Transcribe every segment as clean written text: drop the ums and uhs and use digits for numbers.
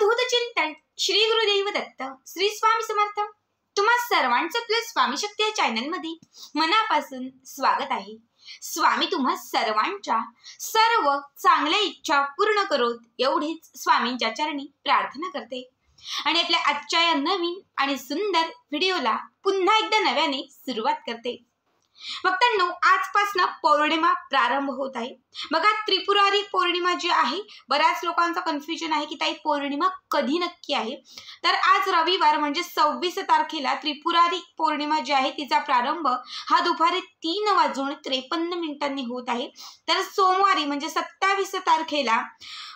अवधूत चिंतन श्री गुरुदेव दत्त श्री स्वामी समर्थ। तुम्हा सर्वांचं आपल्या स्वामी शक्ती या चॅनल मध्ये मनापासून स्वागत आहे। स्वामी तुम्हा सर्वांच्या सर्व चांगल्या इच्छा पूर्ण करोत एवढीच स्वामींच्या चरणी प्रार्थना करते आणि आपल्या आजच्या या नवीन आणि सुंदर व्हिडिओला पुन्हा एकदा नव्याने सुरुवात करते। भक्तांनो, आजपासून पौर्णिमा प्रारंभ होत आहे। बघा, त्रिपुरारी पौर्णिमा जी आहे, बऱ्याच लोकांचा कन्फ्युजन आहे की ताई पौर्णिमा कधी नक्की आहे। तर आज रविवार म्हणजे 26 तारखेला त्रिपुरारी पौर्णिमा जी आहे तिचा प्रारंभ हा दुपारी 3:53 होत आहे। तर सोमवारी म्हणजे 27 तारखेला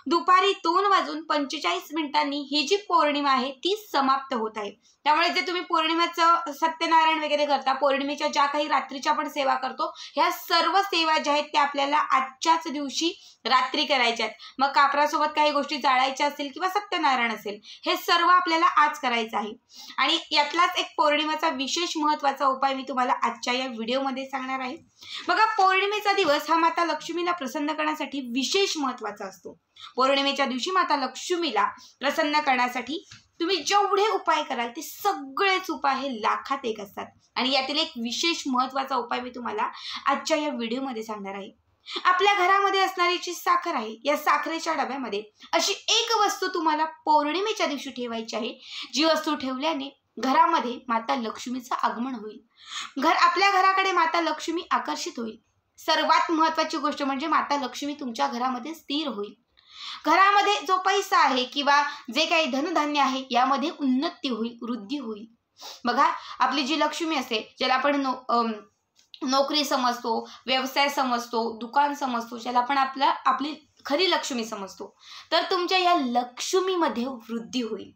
दुपारी 2:45 ही जी पौर्णिमा आहे ती समाप्त होत आहे। त्यामुळे जे तुम्ही पौर्णिमेचं सत्यनारायण वगैरे करता, पौर्णिमेच्या ज्या काही रात्रीच्या आपण सेवा करतो, ह्या सर्व सेवा ज्या आहेत त्या आपल्याला आजच्याच दिवशी रात्री करायच्या आहेत। मग कापरासोबत काही गोष्टी जाळायच्या असेल किंवा सत्यनारायण असेल, हे सर्व आपल्याला आज करायचं आहे। आणि यातलाच एक पौर्णिमेचा विशेष महत्त्वाचा उपाय मी तुम्हाला आजच्या या व्हिडिओमध्ये सांगणार आहे। बघा, पौर्णिमेचा दिवस हा माता लक्ष्मीला प्रसन्न करण्यासाठी विशेष महत्त्वाचा असतो। पौर्णिमेच्या दिवशी माता लक्ष्मीला प्रसन्न करण्यासाठी तुम्ही जेवढे उपाय कराल ते सगळेच उपाय हे लाखात एक असतात आणि यातील एक विशेष महत्त्वाचा उपाय मी तुम्हाला आजच्या या व्हिडिओमध्ये सांगणार आहे। आपल्या घरामध्ये असणारी जी साखर आहे, या साखरेच्या डब्यामध्ये अशी एक वस्तू तुम्हाला पौर्णिमेच्या दिवशी ठेवायची आहे, जी वस्तू ठेवल्याने घरामध्ये माता लक्ष्मीचं आगमन होईल। आपल्या घराकडे माता लक्ष्मी आकर्षित होईल। सर्वात महत्त्वाची गोष्ट म्हणजे माता लक्ष्मी तुमच्या घरामध्ये स्थिर होईल। घरामध्ये जो पैसा आहे किंवा जे काही धनधान्य आहे यामध्ये उन्नती होईल, वृद्धी होईल। बघा, आपली जी लक्ष्मी असते, ज्याला आपण नोकरी समजतो, व्यवसाय समजतो, दुकान समजतो, ज्याला आपण आपली खरी लक्ष्मी समजतो, तर तुमच्या या लक्ष्मीमध्ये वृद्धी होईल।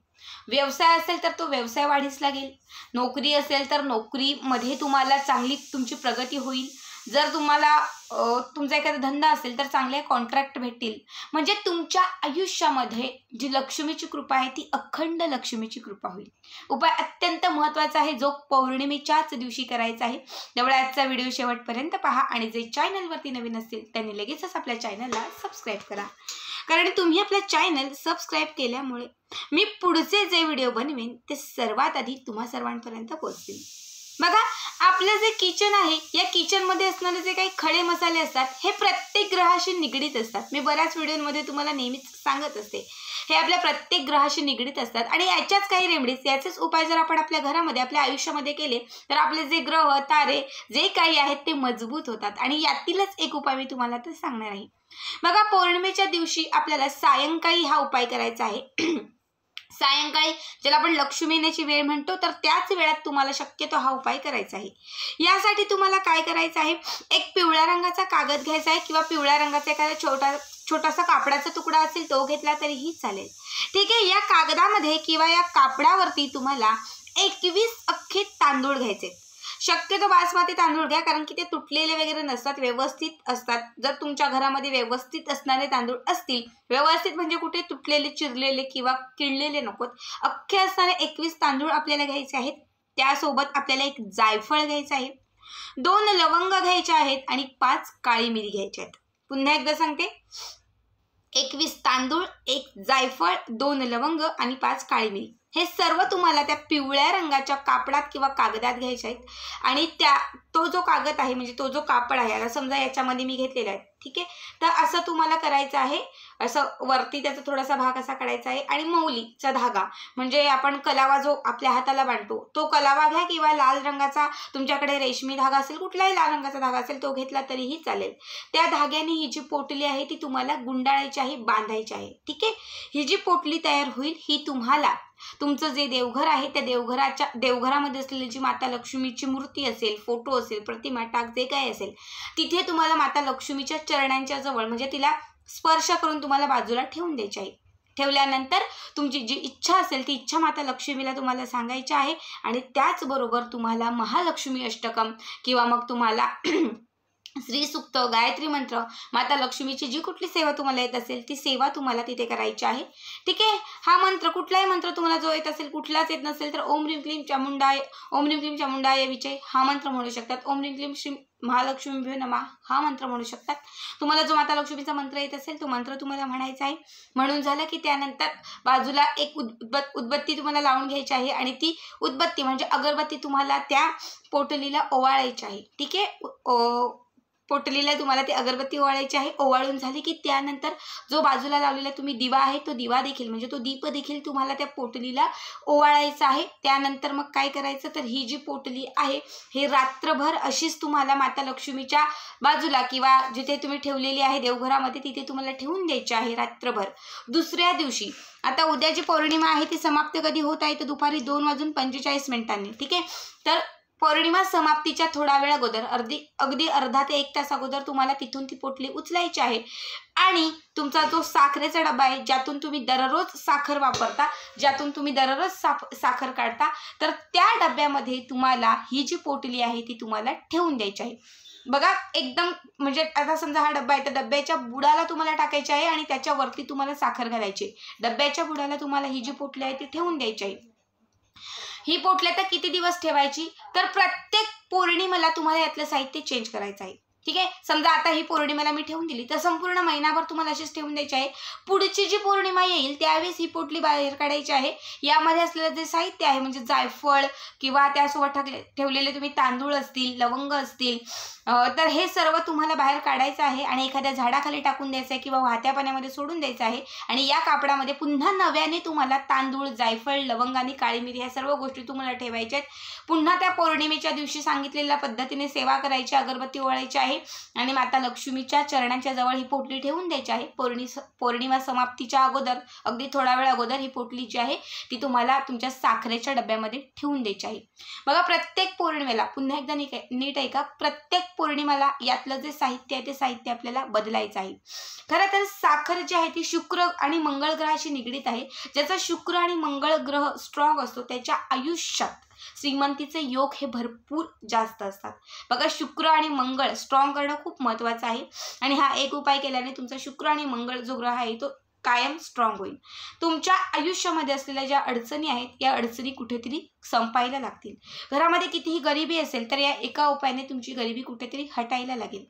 व्यवसाय असेल तर तो व्यवसाय वाढीस लागेल, नोकरी असेल तर नोकरीमध्ये तुम्हाला चांगली तुमची प्रगती होईल। जर तुम्हाला तुमचा एखादा धंदा असेल तर चांगले कॉन्ट्रॅक्ट भेटतील। म्हणजे तुमच्या आयुष्यामध्ये जी लक्ष्मीची कृपा आहे ती अखंड लक्ष्मीची कृपा होईल। उपाय अत्यंत महत्त्वाचा आहे, जो पौर्णिमेच्याच दिवशी करायचा आहे। त्यामुळे आजचा व्हिडिओ शेवटपर्यंत पहा आणि जे चॅनलवरती नवीन असतील त्यांनी लगेचच आपल्या चॅनलला सबस्क्राईब करा, कारण तुम्ही आपल्या चॅनल सबस्क्राईब केल्यामुळे मी पुढचे जे व्हिडिओ बनवेन ते सर्वात आधी तुम्हा सर्वांपर्यंत पोहोचतील। बघा, आपलं जे किचन आहे, या किचनमध्ये असणारे जे काही खडे मसाले असतात हे प्रत्येक ग्रहाशी निगडीत असतात। मी बऱ्याच व्हिडिओमध्ये तुम्हाला नेहमीच सांगत असते, हे आपल्या प्रत्येक ग्रहाशी निगडीत असतात आणि याच्याच काही रेमेडीज, याचेच उपाय जर आपण आपल्या घरामध्ये आपल्या आयुष्यामध्ये केले तर आपले जे ग्रह तारे जे काही आहेत ते मजबूत होतात। आणि यातीलच एक उपाय मी तुम्हाला तर सांगणार आहे। बघा, पौर्णिमेच्या दिवशी आपल्याला सायंकाळी हा उपाय करायचा आहे। सायंकाळी ज्याला आपण लक्ष्मी येण्याची वेळ म्हणतो, तर त्याच वेळात तुम्हाला शक्यतो हा उपाय करायचा आहे। यासाठी तुम्हाला काय करायचं आहे, एक पिवळ्या रंगाचा कागद घ्यायचा आहे किंवा पिवळ्या रंगाचा एखादा छोटासा कापडाचा तुकडा असेल तो घेतला तरीही चालेल। ठीक आहे, या कागदामध्ये किंवा या कापडावरती तुम्हाला 21 अख्खे तांदूळ घ्यायचे। शक्यतो बासमती तांदूळ घ्या, कारण की ते तुटलेले वगैरे नसतात, व्यवस्थित असतात। जर तुमच्या घरामध्ये व्यवस्थित असणारे तांदूळ असतील, व्यवस्थित म्हणजे कुठे तुटलेले, चिरलेले किंवा किडलेले नकोत, अख्खे असणारे 21 तांदूळ आपल्याला घ्यायचे आहेत। त्यासोबत आपल्याला एक जायफळ घ्यायचं आहे, 2 लवंग घ्यायचे आहेत आणि 5 काळी मिरी घ्यायच्या आहेत। पुन्हा एकदा सांगते, 21 तांदूळ, 1 जायफळ, 2 लवंग आणि 5 काळी मिरी, हे सर्व तुम्हाला त्या पिवळ्या रंगाच्या कापडात किंवा कागदात घ्यायचे आहेत। आणि तो जो कागद आहे म्हणजे तो जो कापड आहे, आता समजा याच्यामध्ये मी घेतलेला आहे, ठीक आहे, तर असं तुम्हाला करायचं आहे। असं वरती त्याचा थोडासा भाग असा काढायचा आहे आणि मौलीचा धागा म्हणजे आपण कलावा जो आपल्या हाताला बांधतो तो कलावा घ्या किंवा लाल रंगाचा तुमच्याकडे रेशमी धागा असेल, कुठलाही लाल रंगाचा धागा असेल तो घेतला तरीही चालेल। त्या धाग्याने ही जी पोटली आहे ती तुम्हाला गुंडाळायची आहे, बांधायची आहे। ठीक आहे, ही जी पोटली तयार होईल ही तुम्हाला तुमचं जे देवघर आहे त्या देवघरामध्ये असलेली जी माता लक्ष्मीची मूर्ती असेल, फोटो असेल, प्रतिमा, टाक जे काही असेल, तिथे तुम्हाला माता लक्ष्मीच्या चरणांच्या जवळ म्हणजे तिला स्पर्श करून तुम्हाला बाजूला ठेवून द्यायची आहे। ठेवल्यानंतर तुमची जी इच्छा असेल ती इच्छा माता लक्ष्मीला तुम्हाला सांगायची आहे आणि त्याचबरोबर तुम्हाला महालक्ष्मी अष्टकम किंवा मग तुम्हाला श्री सूक्त, गायत्री मंत्र, माता लक्ष्मीची जी कुठली सेवा तुम्हाला येत असेल ती सेवा तुम्हाला तिथे करायची आहे। ठीक आहे, हा मंत्र कुठलाही मंत्र तुम्हाला जो येत असेल, कुठलाच येत नसेल तर ओम ह्रीं क्लीं चामुंडाय, ओम ह्रीं क्लीं चामुंडाय विजय हा मंत्र म्हणू शकतात। ओम ह्रीं क्लीं महालक्ष्मीभ्यो नमः हा मंत्र म्हणू शकतात. तुम्हाला जो माता लक्ष्मीचा मंत्र येत असेल तो मंत्र तुम्हाला म्हणायचा आहे. म्हणून झालं की त्यानंतर बाजूला एक उदबत्ती तुम्हाला लावून घ्यायची आहे आणि ती उदबत्ती म्हणजे अगरबत्ती तुम्हाला त्या पोटलीला ओवाळायची आहे. ठीक आहे, पोटलीला तुम्हाला ती अगरबत्ती ओवाळायची आहे. ओवाळून झाली की त्यानंतर जो बाजूला लावलेला तुम्ही दिवा आहे तो दिवा देखील म्हणजे तो दीप देखील तुम्हाला त्या पोटलीला ओवाळायचा आहे. त्यानंतर मग काय करायचं तर ही जी पोटली आहे हे रात्रभर अशीच तुम्हाला माता लक्ष्मीच्या बाजूला किंवा जिथे तुम्ही ठेवलेली आहे देवघरामध्ये तिथे तुम्हाला ठेवून द्यायची आहे रात्रभर. दुसऱ्या दिवशी आता उद्या जी पौर्णिमा आहे ती समाप्त कधी होत आहे तर दुपारी 2:45 ठीक आहे. तर पौर्णिमा समाप्तीच्या थोडा वेळ अगोदर अगदी अर्धा ते 1 तास अगोदर तुम्हाला तिथून ती पोटली उचलायची आहे आणि तुमचा जो साखरेचा डबा आहे ज्यातून तुम्ही दररोज साखर वापरता, ज्यातून तुम्ही दररोज साखर काढता, तर त्या डब्यामध्ये तुम्हाला ही जी पोटली आहे ती तुम्हाला ठेवून द्यायची आहे. बघा एकदम म्हणजे आता समजा हा डब्बा आहे तर डब्याच्या बुडाला तुम्हाला टाकायचे आहे आणि त्याच्यावरती तुम्हाला साखर घालायची. डब्याच्या बुडाला तुम्हाला ही जी पोटली आहे ती ठेवून द्यायची आहे. ही पोटली तर किती दिवस ठेवायची तर प्रत्येक पौर्णिमेला तुम्हाला यातलं साहित्य चेंज करायचं आहे. ठीक आहे, समजा आता ही पौर्णिमेला मी ठेवून दिली तर संपूर्ण महिनाभर तुम्हाला अशीच ठेवून द्यायची आहे. पुढची जी पौर्णिमा येईल त्यावेळेस ही पोटली बाहेर काढायची आहे. यामध्ये असलेलं जे साहित्य आहे म्हणजे जायफळ किंवा त्यासोबत ठेवलेले तुम्ही तांदूळ असतील, लवंग असतील, तर हे सर्व तुम्हाला बाहेर काढायचं आहे आणि एखाद्या झाडाखाली टाकून द्यायचं आहे किंवा वाहत्या पाण्यामध्ये सोडून द्यायचं आहे. आणि या कापडामध्ये पुन्हा नव्याने तुम्हाला तांदूळ, जायफळ, लवंग आणि काळी मिरी ह्या सर्व गोष्टी तुम्हाला ठेवायच्या आहेत. पुन्हा त्या पौर्णिमेच्या दिवशी सांगितलेल्या पद्धतीने सेवा करायची, अगरबत्ती ओवाळायची आहे आणि माता लक्ष्मीच्या चरणांच्या जवळ ही पोटली ठेवून द्यायची आहे. पौर्णिमा समाप्तीच्या अगोदर अगदी थोडा वेळ अगोदर ही पोटली जी आहे ती तुम्हाला तुमच्या साखरेच्या डब्यामध्ये ठेवून द्यायची आहे. बघा प्रत्येक पौर्णिमेला पुन्हा एकदा नीट ऐका, प्रत्येक पौर्णिमेला यातलं जे साहित्य आहे ते साहित्य आपल्याला बदलायचं आहे. खरं तर साखर जी आहे ती शुक्र आणि मंगळ ग्रहाशी निगडीत आहे. ज्याचा शुक्र आणि मंगळ ग्रह स्ट्रॉंग असतो त्याच्या आयुष्यात श्रीमंतीचे योग हे भरपूर जास्त असतात. बघा शुक्र आणि मंगळ स्ट्रॉंग करणं खूप महत्त्वाचं आहे आणि हा एक उपाय केल्याने तुमचा शुक्र आणि मंगळ जो ग्रह आहे तो कायम स्ट्रॉंग होईल. तुमच्या आयुष्यामध्ये असलेल्या ज्या अडचणी आहेत या अडचणी कुठेतरी संपायला लागतील. घरामध्ये कितीही गरिबी असेल तर या एका उपायाने तुमची गरिबी कुठेतरी हटायला लागेल.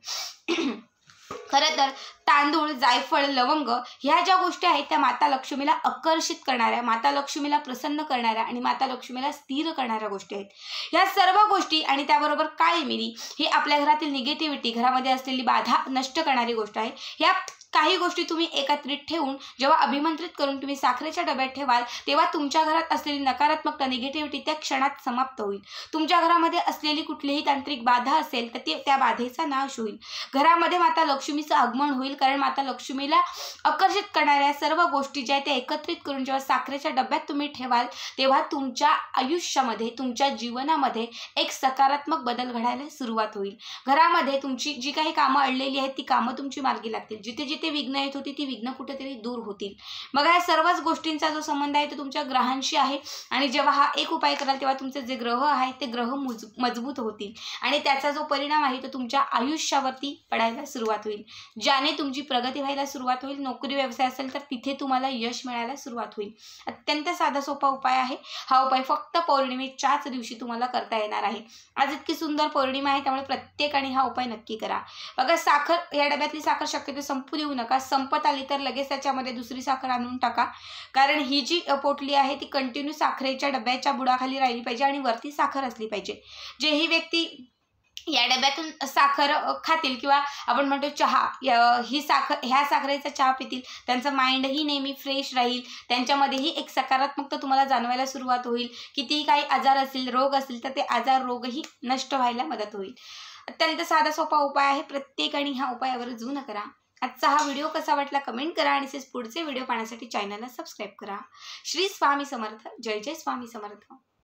खरं तर तांदूळ, जायफळ, लवंग ह्या ज्या गोष्टी आहेत त्या माता लक्ष्मीला आकर्षित करणाऱ्या, माता लक्ष्मीला प्रसन्न करणाऱ्या आणि माता लक्ष्मीला स्थिर करणाऱ्या गोष्टी आहेत. ह्या सर्व गोष्टी आणि त्याबरोबर काळी मिरी ही आपल्या घरातील निगेटिव्हिटी, घरामध्ये असलेली बाधा नष्ट करणारी गोष्ट आहे. ह्या काही गोष्टी तुम्ही एकत्रित ठेवून जेव्हा अभिमंत्रित करून तुम्ही साखरेच्या डब्यात ठेवाल तेव्हा तुमच्या घरात असलेली नकारात्मकता, निगेटिव्हिटी त्या क्षणात समाप्त होईल. तुमच्या घरामध्ये असलेली कुठलीही तांत्रिक बाधा असेल तर त्या बाधेचा नाश होईल. घरामध्ये माता लक्ष्मीचं आगमन होईल कारण माता लक्ष्मीला आकर्षित करणाऱ्या सर्व गोष्टी ज्या आहेत त्या एकत्रित करून जेव्हा साखरेच्या डब्यात तुम्ही ठेवाल तेव्हा तुमच्या आयुष्यामध्ये, तुमच्या जीवनामध्ये एक सकारात्मक बदल घडायला सुरुवात होईल. घरामध्ये तुमची जी काही कामं अडलेली आहेत ती कामं तुमची मार्गी लागतील. जिथे ते विघ्न येत होती ती विघ्न कुठेतरी दूर होतील. मग या सर्वच गोष्टींचा जो संबंध आहे तो तुमच्या ग्रहांशी आहे आणि जेव्हा हा एक उपाय कराल तेव्हा तुमचे जे ग्रह आहेत ते ग्रह मजबूत होतील आणि त्याचा जो परिणाम आहे तो तुमच्या आयुष्यावरती पडायला सुरुवात होईल. ज्याने तुमची प्रगती व्हायला सुरुवात होईल. नोकरी व्यवसाय असेल तर तिथे तुम्हाला यश मिळायला सुरुवात होईल. अत्यंत साधा सोपा उपाय आहे. हा उपाय फक्त पौर्णिमेच्याच दिवशी तुम्हाला करता येणार आहे. आज इतकी सुंदर पौर्णिमा आहे त्यामुळे प्रत्येकाने हा उपाय नक्की करा. बघा साखर या डब्यातली साखर शक्यतो संपू देऊ नका. संपत आली तर लगेच त्याच्यामध्ये दुसरी साखर आणून टाका कारण ही जी पोटली आहे ती कंटिन्यू साखरेच्या डब्याच्या बुडाखाली राहिली पाहिजे आणि वरती साखर असली पाहिजे. जेही व्यक्ती या डब्यातून साखर खातील किंवा आपण म्हणतो चहा, ह्या साखरेचा चहा पितील त्यांचा माइंडही नेहमी फ्रेश राहील. त्यांच्यामध्येही एक सकारात्मकता तुम्हाला जाणवायला सुरुवात होईल. कितीही काही आजार असतील, रोग असतील तर ते आजार, रोगही नष्ट व्हायला मदत होईल. अत्यंत साधा सोपा उपाय आहे. प्रत्येकाने हा उपाय आवर्जून करा. आजचा हा व्हिडिओ कसा वाटला कमेंट करा आणि पुढचे व्हिडिओ पाहण्यासाठी चॅनलला सबस्क्राईब करा. श्री स्वामी समर्थ. जय जय स्वामी समर्थ.